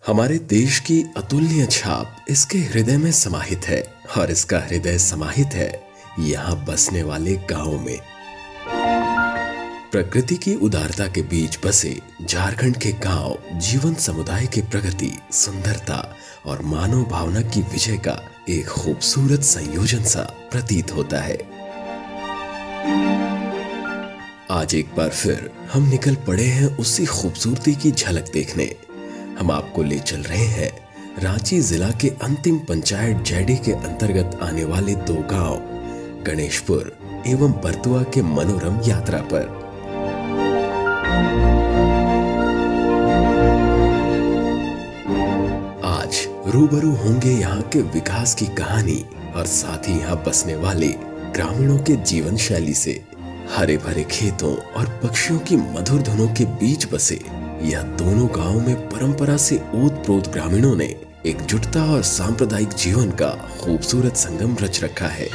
हमारे देश की अतुल्य छाप इसके हृदय में समाहित है और इसका हृदय समाहित है यहाँ बसने वाले गांवों में। प्रकृति की उदारता के बीच बसे झारखंड के गांव जीवन समुदाय की प्रगति, सुंदरता और मानव भावना की विजय का एक खूबसूरत संयोजन सा प्रतीत होता है। आज एक बार फिर हम निकल पड़े हैं उसी खूबसूरती की झलक देखने। हम आपको ले चल रहे हैं रांची जिला के अंतिम पंचायत जैडी के अंतर्गत आने वाले दो गांव गणेशपुर एवं बरतुआ के मनोरम यात्रा पर। आज रूबरू होंगे यहाँ के विकास की कहानी और साथ ही यहाँ बसने वाले ग्रामीणों के जीवन शैली से। हरे भरे खेतों और पक्षियों की मधुर धुनों के बीच बसे यह दोनों गांवों में परंपरा से ओतप्रोत ग्रामीणों ने एकजुटता और सांप्रदायिक जीवन का खूबसूरत संगम रच रखा है।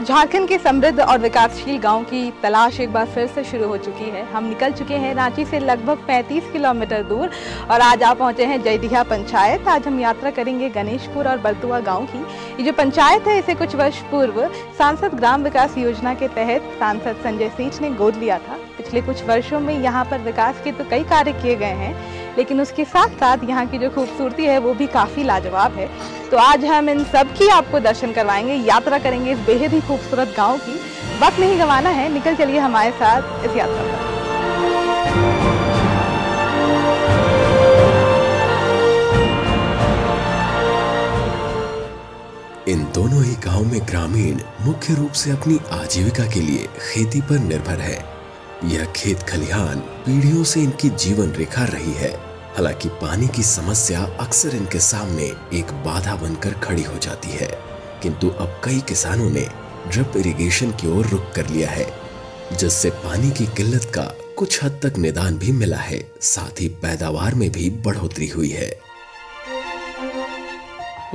झारखंड के समृद्ध और विकासशील गांव की तलाश एक बार फिर से शुरू हो चुकी है। हम निकल चुके हैं रांची से लगभग 35 किलोमीटर दूर और आज आप पहुंचे हैं जयडीहा पंचायत। आज हम यात्रा करेंगे गणेशपुर और बरतुआ गांव की। ये जो पंचायत है इसे कुछ वर्ष पूर्व सांसद ग्राम विकास योजना के तहत सांसद संजय सेठ ने गोद लिया था। पिछले कुछ वर्षों में यहाँ पर विकास के तो कई कार्य किए गए हैं, लेकिन उसके साथ साथ यहाँ की जो खूबसूरती है वो भी काफ़ी लाजवाब है। तो आज हम इन सब की आपको दर्शन करवाएंगे, यात्रा करेंगे इस बेहद ही खूबसूरत गांव की। वक्त नहीं गंवाना है, निकल चलिए हमारे साथ इस यात्रा पर। इन दोनों ही गांव में ग्रामीण मुख्य रूप से अपनी आजीविका के लिए खेती पर निर्भर है। यह खेत खलिहान पीढ़ियों से इनकी जीवन रेखा रही है। हालांकि पानी की समस्या अक्सर इनके सामने एक बाधा बनकर खड़ी हो जाती है, किंतु अब कई किसानों ने ड्रिप इरिगेशन की ओर रुख कर लिया है, जिससे पानी की किल्लत का कुछ हद तक निदान भी मिला है। साथ ही पैदावार में भी बढ़ोतरी हुई है।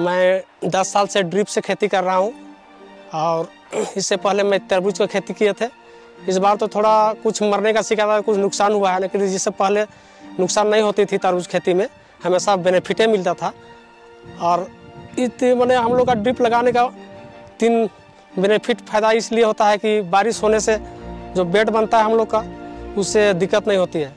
मैं 10 साल से ड्रिप से खेती कर रहा हूं और इससे पहले मैं तरबूज की खेती किए थे। इस बार तो थोड़ा कुछ मरने का शिकार था, कुछ नुकसान हुआ है, लेकिन जिससे पहले नुकसान नहीं होती थी तरबूज खेती में, हमेशा बेनिफिटे मिलता था। और मैंने हम लोग का ड्रिप लगाने का 3 बेनिफिट फ़ायदा इसलिए होता है कि बारिश होने से जो बेड बनता है हम लोग का उससे दिक्कत नहीं होती है।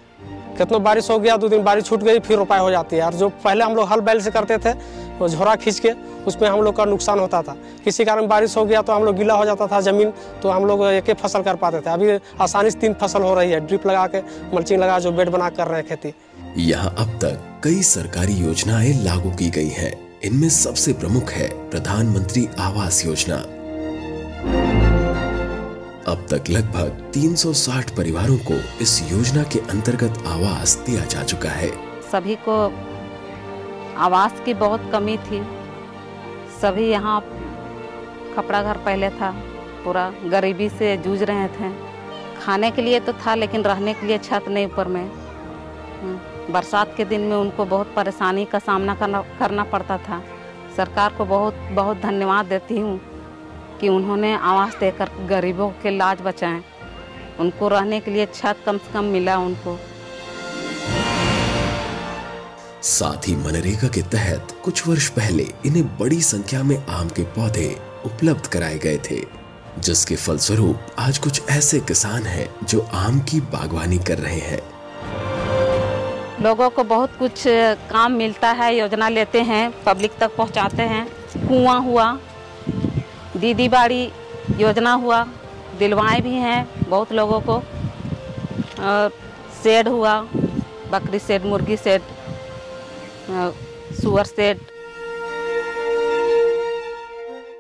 कितना बारिश हो गया, 2 दिन बारिश छूट गई, फिर रोपाई हो जाती है। और जो पहले हम लोग हल बैल से करते थे वो झोरा खींच के, उसमें हम लोग का नुकसान होता था। किसी कारण बारिश हो गया तो हम लोग गीला हो जाता था ज़मीन, तो हम लोग एक ही फसल कर पाते थे। अभी आसानी से 3 फसल हो रही है, ड्रिप लगा के, मल्चिंग लगा, जो बेड बना कर रहे हैं खेती। यहाँ अब तक कई सरकारी योजनाएं लागू की गई हैं। इनमें सबसे प्रमुख है प्रधानमंत्री आवास योजना। अब तक लगभग 360 परिवारों को इस योजना के अंतर्गत आवास दिया जा चुका है। सभी को आवास की बहुत कमी थी। सभी यहाँ खपड़ा घर पहले था, पूरा गरीबी से जूझ रहे थे। खाने के लिए तो था, लेकिन रहने के लिए छत नहीं ऊपर में। बरसात के दिन में उनको बहुत परेशानी का सामना करना पड़ता था। सरकार को बहुत बहुत धन्यवाद देती हूँ कि उन्होंने आवास देकर गरीबों के लाज बचाएं। उनको रहने के लिए छत कम से कम मिला उनको। साथ ही मनरेगा के तहत कुछ वर्ष पहले इन्हें बड़ी संख्या में आम के पौधे उपलब्ध कराए गए थे, जिसके फलस्वरूप आज कुछ ऐसे किसान हैं जो आम की बागवानी कर रहे हैं। लोगों को बहुत कुछ काम मिलता है, योजना लेते हैं, पब्लिक तक पहुंचाते हैं। कुआं हुआ, दीदी बाड़ी योजना हुआ, दिलवाए भी हैं बहुत लोगों को। शेड हुआ, बकरी शेड, मुर्गी शेड, सुअर शेड।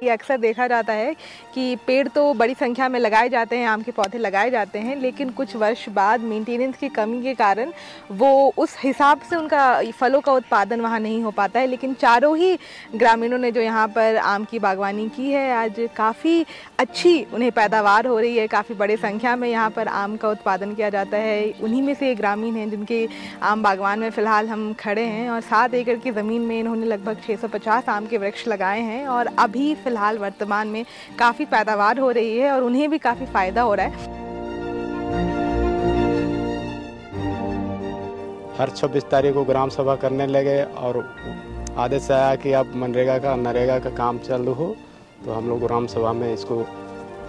ये अक्सर देखा जाता है कि पेड़ तो बड़ी संख्या में लगाए जाते हैं, आम के पौधे लगाए जाते हैं, लेकिन कुछ वर्ष बाद मेंटेनेंस की कमी के कारण वो उस हिसाब से उनका फलों का उत्पादन वहाँ नहीं हो पाता है। लेकिन चारों ही ग्रामीणों ने जो यहाँ पर आम की बागवानी की है, आज काफ़ी अच्छी उन्हें पैदावार हो रही है। काफ़ी बड़े संख्या में यहाँ पर आम का उत्पादन किया जाता है। उन्हीं में से एक ग्रामीण हैं जिनके आम बागवान में फ़िलहाल हम खड़े हैं और 7 एकड़ की ज़मीन में इन्होंने लगभग 650 आम के वृक्ष लगाए हैं और अभी फ़िलहाल वर्तमान में काफ़ी पैदावार हो रही है और उन्हें भी काफ़ी फ़ायदा हो रहा है। हर 26 तारीख को ग्राम सभा करने लगे और आदेश आया कि अब मनरेगा का नरेगा का काम चालू हो। तो हम लोग ग्राम सभा में इसको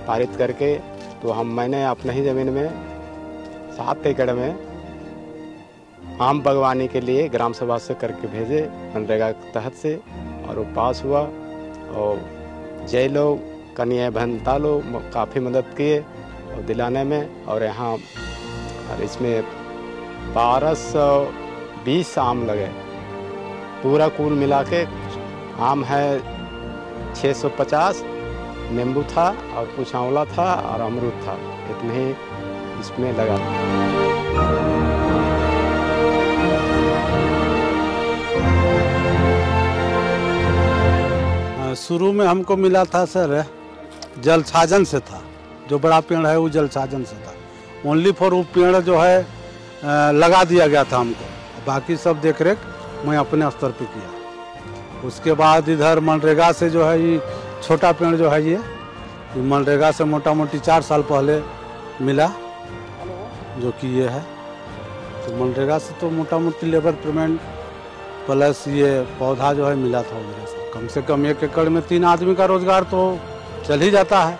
पारित करके तो मैंने अपने ही ज़मीन में 7 एकड़ में आम बागवानी के लिए ग्राम सभा से करके भेजे मनरेगा के तहत से, और वो पास हुआ। और जय लोग कन्या भंता लोग काफ़ी मदद किए और दिलाने में। और यहाँ और इसमें 1220 आम लगे, पूरा कुल मिला के आम है 650, नींबू था और कुछ आंवला था और अमरूद था, इतने ही इसमें लगा। शुरू में हमको मिला था सर जल छाजन से था, जो बड़ा पेड़ है वो जल छाजन से था। ओनली फॉर वो पेड़ जो है लगा दिया गया था हमको, बाकी सब देख रेख मैं अपने स्तर पे किया। उसके बाद इधर मनरेगा से जो है ये छोटा पेड़ जो है ये मनरेगा से मोटा मोटी 4 साल पहले मिला, जो कि ये है। तो मनरेगा से तो मोटा मोटी लेबर पेमेंट प्लस ये पौधा जो है मिला था उधर से। कम से कम 1 एकड़ में 3 आदमी का रोजगार तो चल ही जाता है।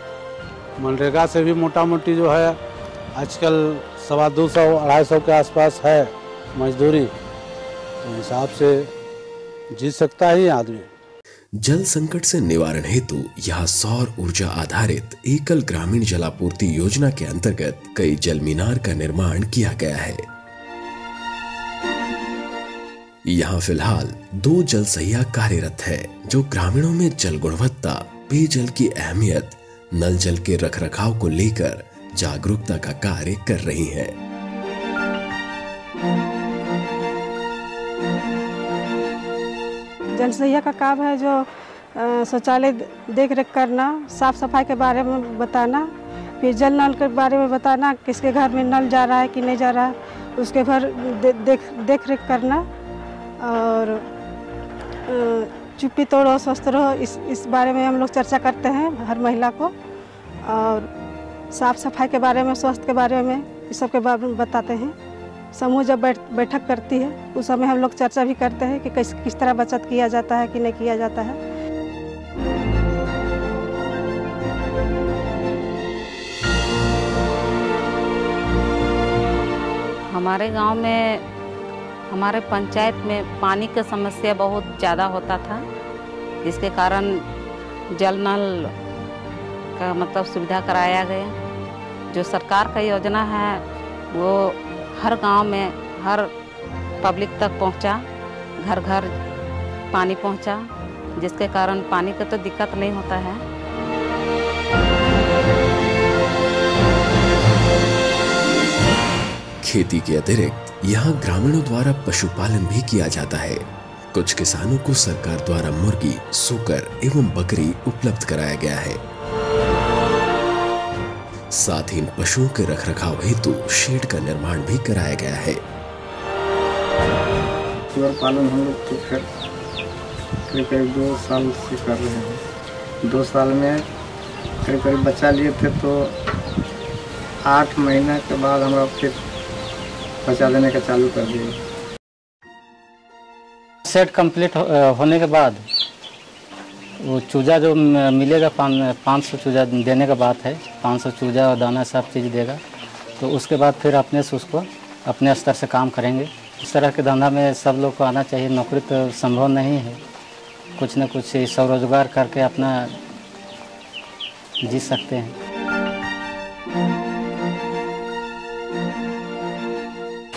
मनरेगा से भी मोटा मोटी जो है आजकल 250-250 के आसपास है मजदूरी, तो हिसाब से जी सकता है आदमी। जल संकट से निवारण हेतु यहाँ सौर ऊर्जा आधारित एकल ग्रामीण जलापूर्ति योजना के अंतर्गत कई जल मीनार का निर्माण किया गया है। यहाँ फिलहाल 2 जल सहिया कार्यरत है, जो ग्रामीणों में जल गुणवत्ता, पेयजल की अहमियत, नल जल के रखरखाव को लेकर जागरूकता का कार्य कर रही हैं। जल सहिया का काम है जो शौचालय देख रेख करना, साफ सफाई के बारे में बताना, फिर जल नल के बारे में बताना, किसके घर में नल जा रहा है कि नहीं जा रहा है, उसके घर देख रेख करना। और चुप्पी तोड़ो स्वस्थ रहो, इस बारे में हम लोग चर्चा करते हैं हर महिला को। और साफ सफाई के बारे में, स्वास्थ्य के बारे में, इस सब के बारे में बताते हैं। समूह जब बैठक करती है उस समय हम लोग चर्चा भी करते हैं कि किस तरह बचत किया जाता है कि नहीं किया जाता है। हमारे गांव में, हमारे पंचायत में पानी की समस्या बहुत ज़्यादा होता था, जिसके कारण जल नल का मतलब सुविधा कराया गया। जो सरकार का योजना है वो हर गांव में, हर पब्लिक तक पहुंचा, घर घर पानी पहुंचा, जिसके कारण पानी का तो दिक्कत नहीं होता है। खेती के अतिरिक्त यहाँ ग्रामीणों द्वारा पशुपालन भी किया जाता है। कुछ किसानों को सरकार द्वारा मुर्गी, सूकर एवं बकरी उपलब्ध कराया गया है। साथ ही इन पशुओं के रखरखाव हेतु शेड का निर्माण भी कराया गया है। सूअर पालन हम लोग तो करीब 2 साल से कर रहे हैं। 2 साल में करीब बच्चा लिए थे, तो 8 महीना के बाद हम लोग फिर बच्चा देने का चालू कर दिए। सेट कंप्लीट होने के बाद वो चूजा जो मिलेगा 500 चूजा देने का बात है, 500 चूजा और दाना सब चीज़ देगा। तो उसके बाद फिर अपने से उसको अपने स्तर से काम करेंगे। इस तरह के धंधा में सब लोग को आना चाहिए। नौकरी तो संभव नहीं है, कुछ न कुछ स्वरोजगार करके अपना जी सकते हैं।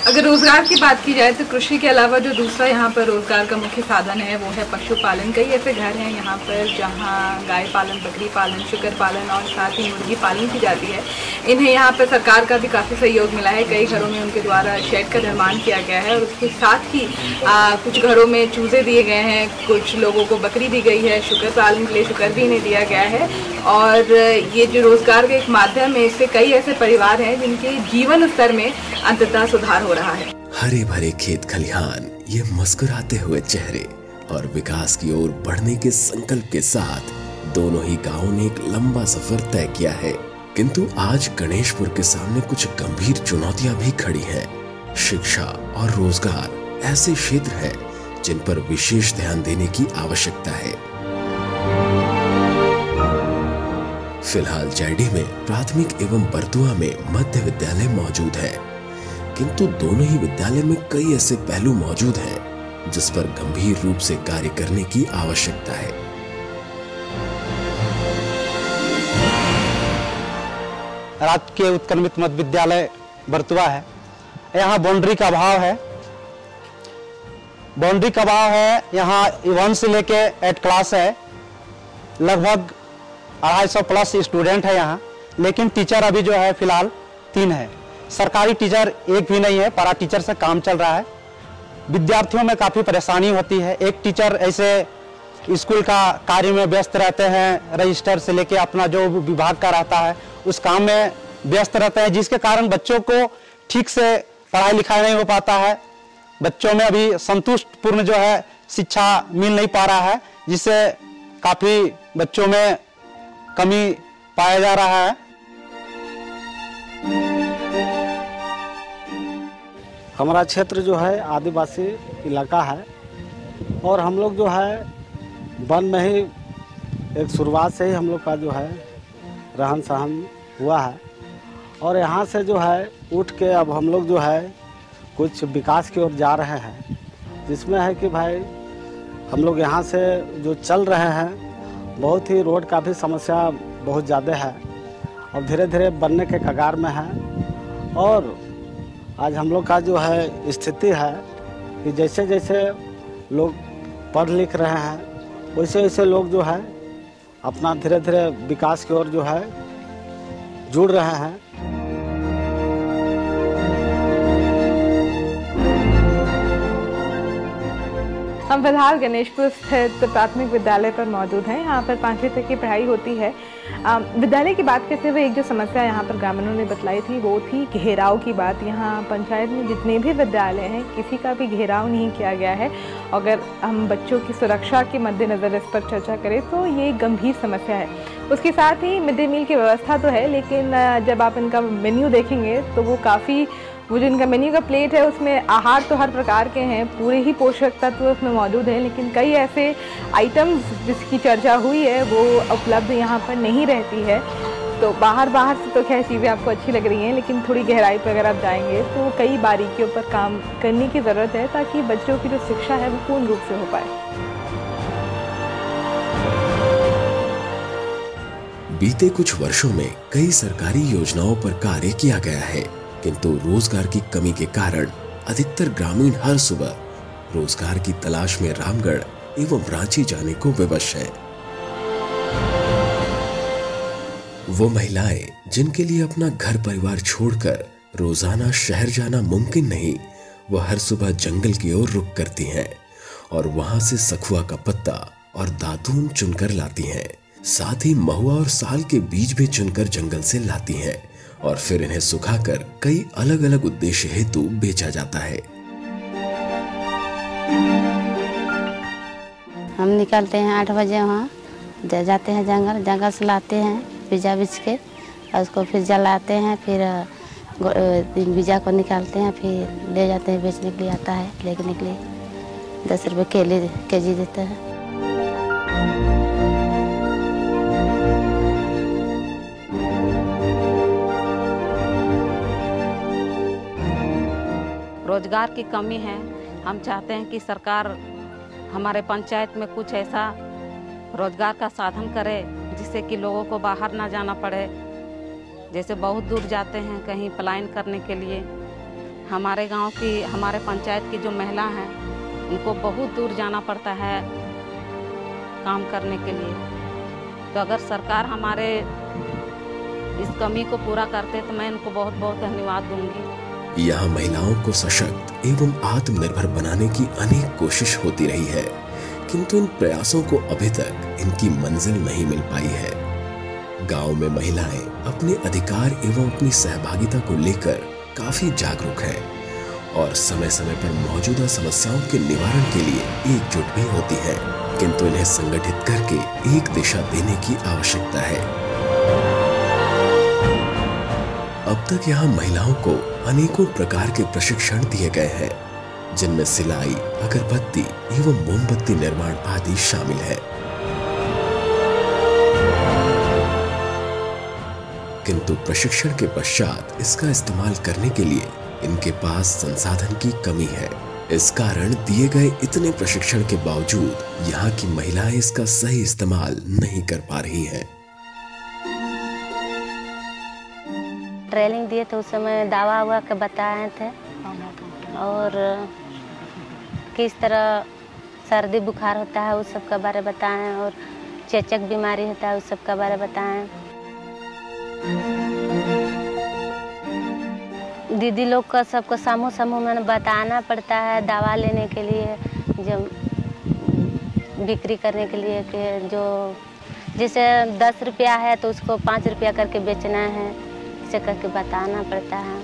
अगर रोजगार की बात की जाए तो कृषि के अलावा जो दूसरा यहाँ पर रोजगार का मुख्य साधन है वो है पशुपालन। कई ऐसे घर हैं यहाँ पर जहाँ गाय पालन, बकरी पालन, शुकर पालन और साथ ही मुर्गी पालन की जाती है। इन्हें यहाँ पर सरकार का भी काफ़ी सहयोग मिला है। कई घरों में उनके द्वारा शेड का निर्माण किया गया है और उसके साथ ही कुछ घरों में चूजे दिए गए हैं, कुछ लोगों को बकरी दी गई है, शुकर पालन के लिए शुकर भी इन्हें दिया गया है। और ये जो रोजगार का एक माध्यम है, इससे कई ऐसे परिवार हैं जिनके जीवन स्तर में अंततः सुधार हो रहा है। हरे भरे खेत खलिहान, ये मुस्कुराते हुए चेहरे और विकास की ओर बढ़ने के संकल्प के साथ दोनों ही गांवों ने एक लंबा सफर तय किया है। किंतु आज गणेशपुर के सामने कुछ गंभीर चुनौतियां भी खड़ी हैं। शिक्षा और रोजगार ऐसे क्षेत्र हैं जिन पर विशेष ध्यान देने की आवश्यकता है। फिलहाल जैडी में प्राथमिक एवं बरतुआ में मध्य विद्यालय मौजूद है, किंतु दोनों ही विद्यालय में कई ऐसे पहलू मौजूद हैं जिस पर गंभीर रूप से कार्य करने की आवश्यकता है। राजकीय उत्क्रमित मध्य विद्यालय बरतुआ है। यहाँ बाउंड्री का अभाव है, यहाँ 1 से लेके 8 क्लास है, लगभग 250 प्लस स्टूडेंट है यहाँ, लेकिन टीचर अभी जो है फिलहाल 3 है। सरकारी टीचर एक भी नहीं है, पैरा टीचर से काम चल रहा है। विद्यार्थियों में काफ़ी परेशानी होती है। एक टीचर ऐसे स्कूल का कार्य में व्यस्त रहते हैं, रजिस्टर से लेके अपना जो विभाग का रहता है उस काम में व्यस्त रहते हैं, जिसके कारण बच्चों को ठीक से पढ़ाई लिखाई नहीं हो पाता है। बच्चों में अभी संतुष्टपूर्ण जो है शिक्षा मिल नहीं पा रहा है, जिससे काफ़ी बच्चों में कमी पाया जा रहा है। हमारा क्षेत्र जो है आदिवासी इलाका है और हम लोग जो है वन में ही एक शुरुआत से ही हम लोग का जो है रहन सहन हुआ है और यहाँ से जो है उठ के अब हम लोग जो है कुछ विकास की ओर जा रहे हैं, जिसमें है कि भाई हम लोग यहाँ से जो चल रहे हैं बहुत ही रोड का भी समस्या बहुत ज़्यादा है और धीरे धीरे बनने के कगार में है। और आज हम लोग का जो है स्थिति है कि जैसे जैसे लोग पढ़ लिख रहे हैं वैसे वैसे लोग जो है अपना धीरे धीरे विकास की ओर जो है जुड़ रहे हैं। हम फिलहाल गणेशपुर स्थित प्राथमिक विद्यालय पर मौजूद हैं। यहाँ पर 5वीं तक की पढ़ाई होती है। विद्यालय की बात करते हुए एक जो समस्या यहाँ पर ग्रामीणों ने बतलाई थी वो थी घेराव की बात। यहाँ पंचायत में जितने भी विद्यालय हैं किसी का भी घेराव नहीं किया गया है। अगर हम बच्चों की सुरक्षा के मद्देनज़र इस पर चर्चा करें तो ये गंभीर समस्या है। उसके साथ ही मिड डे मील की व्यवस्था तो है, लेकिन जब आप इनका मेन्यू देखेंगे तो वो काफ़ी, वो जो इनका मेन्यू का प्लेट है उसमें आहार तो हर प्रकार के हैं, पूरे ही पोषक तत्व उसमें मौजूद हैं, लेकिन कई ऐसे आइटम्स जिसकी चर्चा हुई है वो उपलब्ध यहाँ पर नहीं रहती है। तो बाहर से तो खैर चीज़ें आपको अच्छी लग रही हैं, लेकिन थोड़ी गहराई पर अगर आप जाएंगे तो कई बारीकियों पर काम करने की ज़रूरत है ताकि बच्चों की जो शिक्षा है वो पूर्ण रूप से हो पाए। बीते कुछ वर्षों में कई सरकारी योजनाओं पर कार्य किया गया है, किंतु रोजगार की कमी के कारण अधिकतर ग्रामीण हर सुबह रोजगार की तलाश में रामगढ़ एवं रांची जाने को विवश है। वो महिलाएं जिनके लिए अपना घर परिवार छोड़कर रोजाना शहर जाना मुमकिन नहीं, वो हर सुबह जंगल की ओर रुख करती हैं और वहां से सखुआ का पत्ता और दातून चुनकर लाती हैं। साथ ही महुआ और साल के बीज भी चुनकर जंगल से लाती हैं और फिर इन्हें सुखाकर कई अलग अलग उद्देश्य हेतु बेचा जाता है। हम निकलते हैं 8 बजे, वहाँ जाते हैं जंगल से लाते हैं बीजा बीज के और उसको फिर जलाते हैं, फिर बीजा को निकालते हैं, फिर ले जाते हैं बेचने के लिए आता है, लेने के लिए 10 रुपये केजी देते हैं। रोजगार की कमी है। हम चाहते हैं कि सरकार हमारे पंचायत में कुछ ऐसा रोजगार का साधन करे जिससे कि लोगों को बाहर ना जाना पड़े। जैसे बहुत दूर जाते हैं कहीं पलायन करने के लिए। हमारे गांव की, हमारे पंचायत की जो महिला हैं उनको बहुत दूर जाना पड़ता है काम करने के लिए। तो अगर सरकार हमारे इस कमी को पूरा करते तो मैं इनको बहुत बहुत धन्यवाद दूंगी। यहाँ महिलाओं को सशक्त एवं आत्मनिर्भर बनाने की अनेक कोशिश होती रही है, किंतु इन प्रयासों को अभी तक इनकी मंजिल नहीं मिल पाई है। गांव में महिलाएं अपने अधिकार एवं अपनी सहभागिता को लेकर काफी जागरूक हैं और समय समय पर मौजूदा समस्याओं के निवारण के लिए एकजुट भी होती हैं, किंतु इन्हें संगठित करके एक दिशा देने की आवश्यकता है। अब तक यहाँ महिलाओं को अनेकों प्रकार के प्रशिक्षण दिए गए हैं, जिनमें सिलाई, अगरबत्ती एवं मोमबत्ती निर्माण आदि शामिल है। किंतु प्रशिक्षण के पश्चात इसका इस्तेमाल करने के लिए इनके पास संसाधन की कमी है। इस कारण दिए गए इतने प्रशिक्षण के बावजूद यहाँ की महिलाएं इसका सही इस्तेमाल नहीं कर पा रही हैं। ट्रेनिंग दिए थे उस समय दावा हुआ के बताए थे और किस तरह सर्दी बुखार होता है उस सब का बारे बताएं और चेचक बीमारी होता है उस सब का बारे बताएं। दीदी लोग का सबको समूह में बताना पड़ता है दवा लेने के लिए, जब बिक्री करने के लिए कि जो जैसे 10 रुपया है तो उसको 5 रुपया करके बेचना है, इसे करके बताना पड़ता है।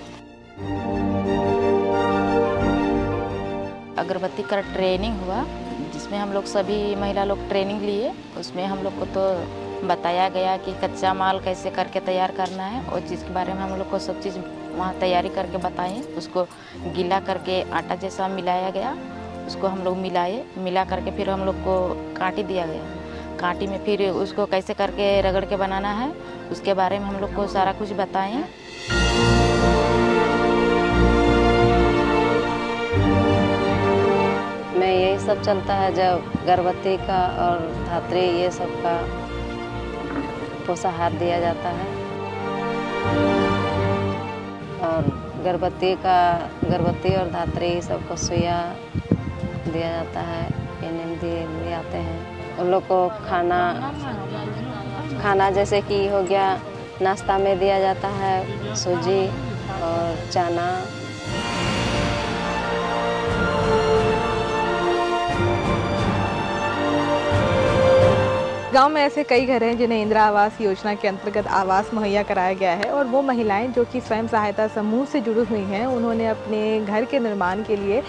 अगरबत्ती का ट्रेनिंग हुआ जिसमें हम लोग सभी महिला लोग ट्रेनिंग लिए। उसमें हम लोग को तो बताया गया कि कच्चा माल कैसे करके तैयार करना है और चीज़ के बारे में हम लोग को सब चीज़ वहाँ तैयारी करके बताएं। उसको गीला करके आटा जैसा मिलाया गया, उसको हम लोग मिला करके फिर हम लोग को कांटी दिया गया। कांटी में फिर उसको कैसे करके रगड़ के बनाना है उसके बारे में हम लोग को सारा कुछ बताएं। में यही सब चलता है, जब अगरबत्ती का और धात्री ये सब का पोषाहार दिया जाता है और अगरबत्ती और धात्री सबको सुइया दिया जाता है, पीने दिए जाते हैं। उन लोग को खाना जैसे कि हो गया नाश्ता में दिया जाता है सूजी और चना। गांव में ऐसे कई घर हैं जिन्हें इंदिरा आवास योजना के अंतर्गत आवास मुहैया कराया गया है और वो महिलाएं जो कि स्वयं सहायता समूह से जुड़ी हुई हैं, उन्होंने अपने घर के निर्माण के लिए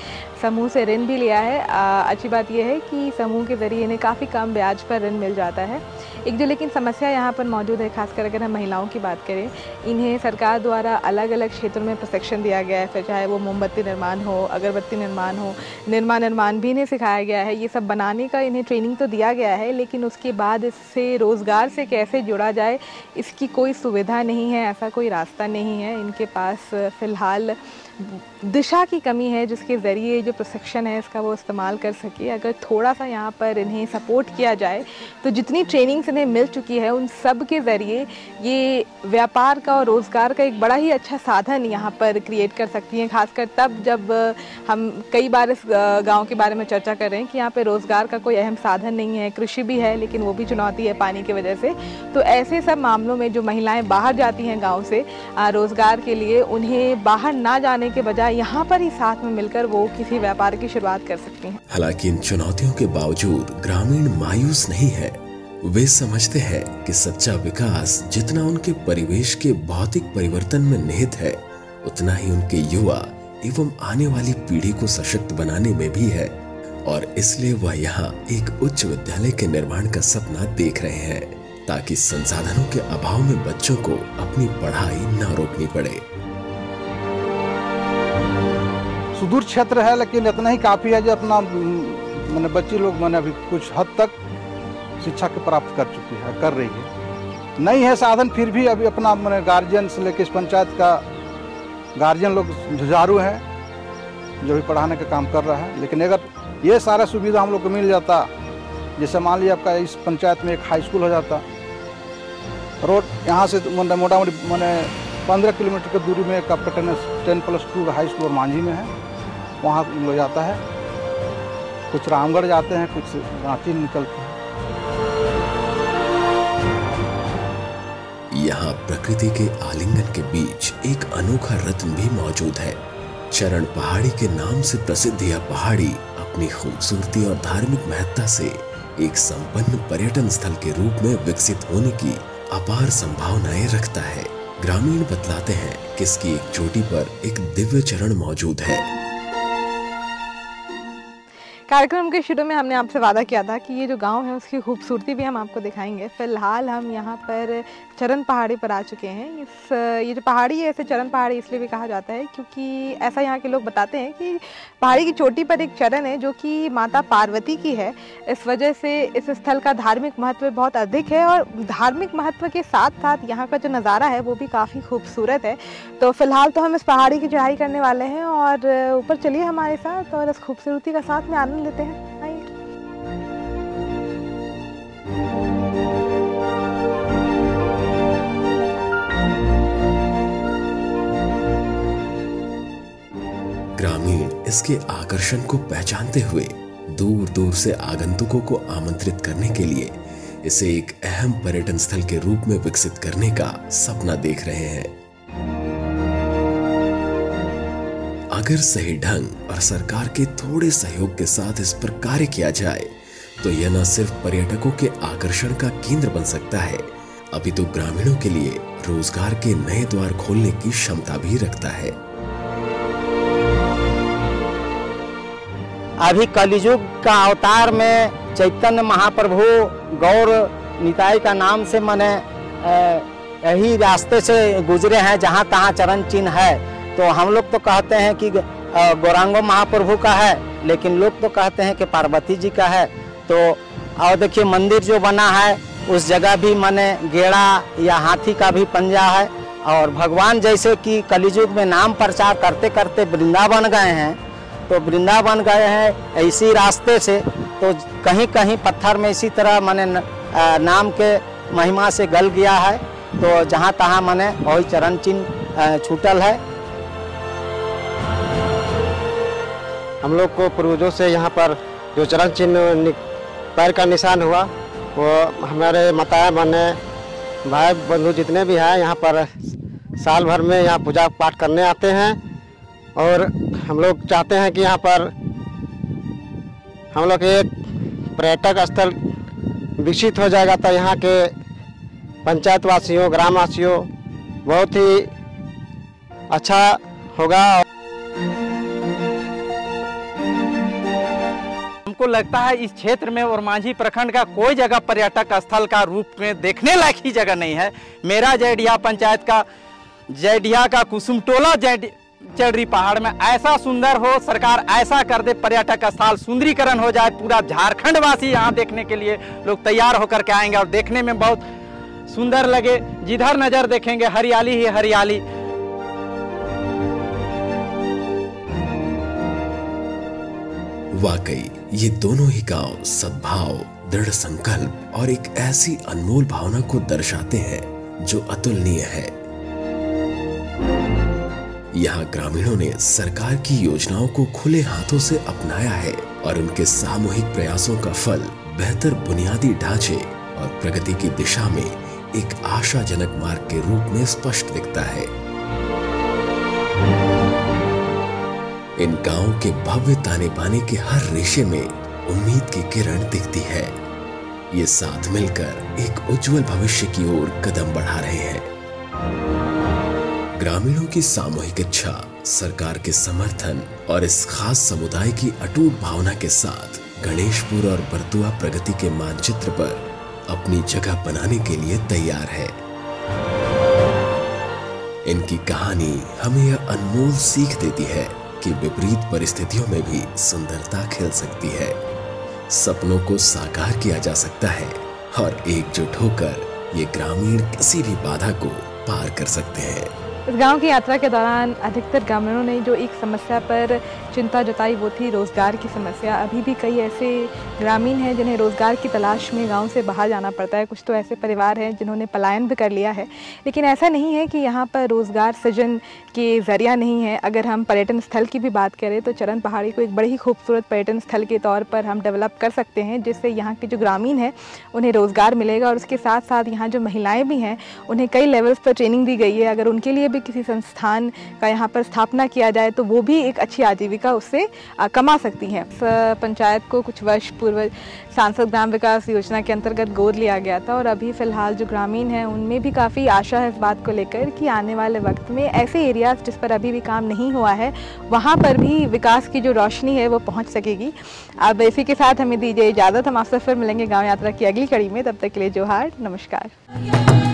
समूह से ऋण भी लिया है। अच्छी बात यह है कि समूह के ज़रिए इन्हें काफ़ी कम ब्याज पर ऋण मिल जाता है। एक जो लेकिन समस्या यहाँ पर मौजूद है, खासकर अगर हम महिलाओं की बात करें, इन्हें सरकार द्वारा अलग अलग क्षेत्रों में प्रशिक्षण दिया गया है, फिर चाहे वो मोमबत्ती निर्माण हो, अगरबत्ती निर्माण हो, निर्माण भी इन्हें सिखाया गया है। ये सब बनाने का इन्हें ट्रेनिंग तो दिया गया है, लेकिन उसके बाद इससे रोज़गार से कैसे जुड़ा जाए इसकी कोई सुविधा नहीं है, ऐसा कोई रास्ता नहीं है। इनके पास फ़िलहाल दिशा की कमी है जिसके ज़रिए जो प्रशिक्षण है इसका वो इस्तेमाल कर सके। अगर थोड़ा सा यहाँ पर इन्हें सपोर्ट किया जाए तो जितनी ट्रेनिंग्स इन्हें मिल चुकी है उन सब के ज़रिए ये व्यापार का और रोज़गार का एक बड़ा ही अच्छा साधन यहाँ पर क्रिएट कर सकती हैं। खासकर तब जब हम कई बार इस गांव के बारे में चर्चा कर रहे हैं कि यहाँ पर रोज़गार का कोई अहम साधन नहीं है, कृषि भी है लेकिन वो भी चुनौती है पानी की वजह से। तो ऐसे सब मामलों में जो महिलाएँ बाहर जाती हैं गाँव से रोज़गार के लिए, उन्हें बाहर ना जाने के बजाय यहाँ पर ही साथ में मिलकर वो किसी व्यापार की शुरुआत कर सकती हैं। हालांकि इन चुनौतियों के बावजूद ग्रामीण मायूस नहीं है। वे समझते हैं कि सच्चा विकास जितना उनके परिवेश के भौतिक परिवर्तन में निहित है, उतना ही उनके युवा एवं आने वाली पीढ़ी को सशक्त बनाने में भी है। और इसलिए वह यहाँ एक उच्च विद्यालय के निर्माण का सपना देख रहे हैं, ताकि संसाधनों के अभाव में बच्चों को अपनी पढ़ाई न रोकनी पड़े। सुदूर क्षेत्र है लेकिन इतना ही काफ़ी है जो अपना मैंने बच्ची लोग मैंने अभी कुछ हद तक शिक्षा के प्राप्त कर चुकी है, कर रही है। नहीं है साधन फिर भी अभी अपना मैंने गार्जियन से लेकर इस पंचायत का गार्जियन लोग जुझारू है जो भी पढ़ाने का काम कर रहा है। लेकिन अगर ये सारा सुविधा हम लोग को मिल जाता, जैसे मान लीजिए आपका इस पंचायत में एक हाई स्कूल हो जाता, रोड यहाँ से मोटामोटी मैंने 15 किलोमीटर की दूरी में एक आपका 10+2 हाई स्कूल मांझी में है, वहाँ लोग जाता है। कुछ रामगढ़ जाते हैं, कुछ रांची निकलते हैं। यहाँ प्रकृति के आलिंगन के बीच एक अनोखा रत्न भी मौजूद है। चरण पहाड़ी के नाम से प्रसिद्ध यह पहाड़ी अपनी खूबसूरती और धार्मिक महत्ता से एक संपन्न पर्यटन स्थल के रूप में विकसित होने की अपार संभावनाएं रखता है। ग्रामीण बतलाते हैं कि इसकी एक चोटी पर एक दिव्य चरण मौजूद है। कार्यक्रम के शुरू में हमने आपसे वादा किया था कि ये जो गांव है उसकी खूबसूरती भी हम आपको दिखाएंगे। फिलहाल हम यहाँ पर चरण पहाड़ी पर आ चुके हैं। ये जो पहाड़ी है इसे चरण पहाड़ी इसलिए भी कहा जाता है क्योंकि ऐसा यहाँ के लोग बताते हैं कि पहाड़ी की चोटी पर एक चरण है जो कि माता पार्वती की है। इस वजह से इस स्थल का धार्मिक महत्व बहुत अधिक है और धार्मिक महत्व के साथ साथ यहाँ का जो नज़ारा है वो भी काफ़ी खूबसूरत है। तो फिलहाल तो हम इस पहाड़ी की चढ़ाई करने वाले हैं और ऊपर चलिए हमारे साथ और इस खूबसूरती का साथ में आनंद लेते हैं। आइए। ग्रामीण इसके आकर्षण को पहचानते हुए दूर दूर से आगंतुकों को आमंत्रित करने के लिए इसे एक अहम पर्यटन स्थल के रूप में विकसित करने का सपना देख रहे हैं। अगर सही ढंग और सरकार के थोड़े सहयोग के साथ इस पर कार्य किया जाए तो यह न सिर्फ पर्यटकों के आकर्षण का केंद्र बन सकता है, अभी तो ग्रामीणों के लिए रोजगार के नए द्वार खोलने की क्षमता भी रखता है। अभी कलियुग का अवतार में चैतन्य महाप्रभु गौर निताई का नाम से मने यही रास्ते से गुजरे हैं, जहाँ तहाँ चरण चिन्ह है। तो हम लोग तो कहते हैं कि गौरांगो महाप्रभु का है, लेकिन लोग तो कहते हैं कि पार्वती जी का है। तो और देखिए मंदिर जो बना है उस जगह भी माने गेड़ा या हाथी का भी पंजा है। और भगवान जैसे कि कलियुग में नाम प्रचार करते करते वृंदावन गए हैं, तो वृंदावन गए हैं इसी रास्ते से, तो कहीं कहीं पत्थर में इसी तरह माने नाम के महिमा से गल गया है। तो जहाँ तहाँ माने वही चरण चिन्ह छूटल है। हम लोग को पूर्वजों से यहाँ पर जो चरण चिन्ह पैर का निशान हुआ वो हमारे माताएं बहने भाई बंधु जितने भी हैं यहाँ पर साल भर में यहाँ पूजा पाठ करने आते हैं। और हम लोग चाहते हैं कि यहाँ पर हम लोग एक पर्यटक स्थल विकसित हो जाएगा तो यहाँ के पंचायत वासियों ग्रामवासियों बहुत ही अच्छा होगा। हमको लगता है इस क्षेत्र में और मांझी प्रखंड का कोई जगह पर्यटक स्थल का रूप में देखने लायक ही जगह नहीं है। मेरा जैडिया पंचायत का जैडिया का कुसुमटोला चढ़ी पहाड़ में ऐसा सुंदर हो, सरकार ऐसा कर दे, पर्यटक स्थल सुंदरीकरण हो जाए, पूरा झारखंड वासी यहाँ देखने के लिए लोग तैयार होकर के आएंगे और देखने में बहुत सुंदर लगे। जिधर नजर देखेंगे हरियाली ही हरियाली। वाकई ये दोनों ही गांव सद्भाव, दृढ़ संकल्प और एक ऐसी अनमोल भावना को दर्शाते हैं जो अतुलनीय है। यहाँ ग्रामीणों ने सरकार की योजनाओं को खुले हाथों से अपनाया है और उनके सामूहिक प्रयासों का फल बेहतर बुनियादी ढांचे और प्रगति की दिशा में एक आशाजनक मार्ग के रूप में स्पष्ट दिखता है। इन गांवों के भव्य ताने बाने के हर रेशे में उम्मीद की किरण दिखती है। ये साथ मिलकर एक उज्जवल भविष्य की ओर कदम बढ़ा रहे हैं। ग्रामीणों की सामूहिक इच्छा, सरकार के समर्थन और इस खास समुदाय की अटूट भावना के साथ गणेशपुर और बरदुआ प्रगति के मानचित्र पर अपनी जगह बनाने के लिए तैयार है। इनकी कहानी हमें यह अनमोल सीख देती है कि विपरीत परिस्थितियों में भी सुंदरता खिल सकती है, सपनों को साकार किया जा सकता है और एकजुट होकर ये ग्रामीण किसी भी बाधा को पार कर सकते हैं। इस गांव की यात्रा के दौरान अधिकतर ग्रामीणों ने जो एक समस्या पर चिंता जताई वो थी रोज़गार की समस्या। अभी भी कई ऐसे ग्रामीण हैं जिन्हें रोज़गार की तलाश में गांव से बाहर जाना पड़ता है। कुछ तो ऐसे परिवार हैं जिन्होंने पलायन भी कर लिया है, लेकिन ऐसा नहीं है कि यहाँ पर रोज़गार सृजन के ज़रिया नहीं है। अगर हम पर्यटन स्थल की भी बात करें तो चरण पहाड़ी को एक बड़ी ही खूबसूरत पर्यटन स्थल के तौर पर हम डेवलप कर सकते हैं, जिससे यहाँ के जो ग्रामीण हैं उन्हें रोज़गार मिलेगा और उसके साथ साथ यहाँ जो महिलाएँ भी हैं उन्हें कई लेवल्स पर ट्रेनिंग दी गई है। अगर उनके लिए भी किसी संस्थान का यहाँ पर स्थापना किया जाए तो वो भी एक अच्छी आजीविका आजीविका उससे कमा सकती हैं। पंचायत को कुछ वर्ष पूर्व सांसद ग्राम विकास योजना के अंतर्गत गोद लिया गया था और अभी फ़िलहाल जो ग्रामीण हैं उनमें भी काफ़ी आशा है इस बात को लेकर कि आने वाले वक्त में ऐसे एरियाज़ जिस पर अभी भी काम नहीं हुआ है वहाँ पर भी विकास की जो रोशनी है वो पहुँच सकेगी। अब इसी के साथ हमें दीजिए इजाज़त, हम आपसे फिर मिलेंगे गाँव यात्रा की अगली कड़ी में। तब तक के लिए जोहार, नमस्कार।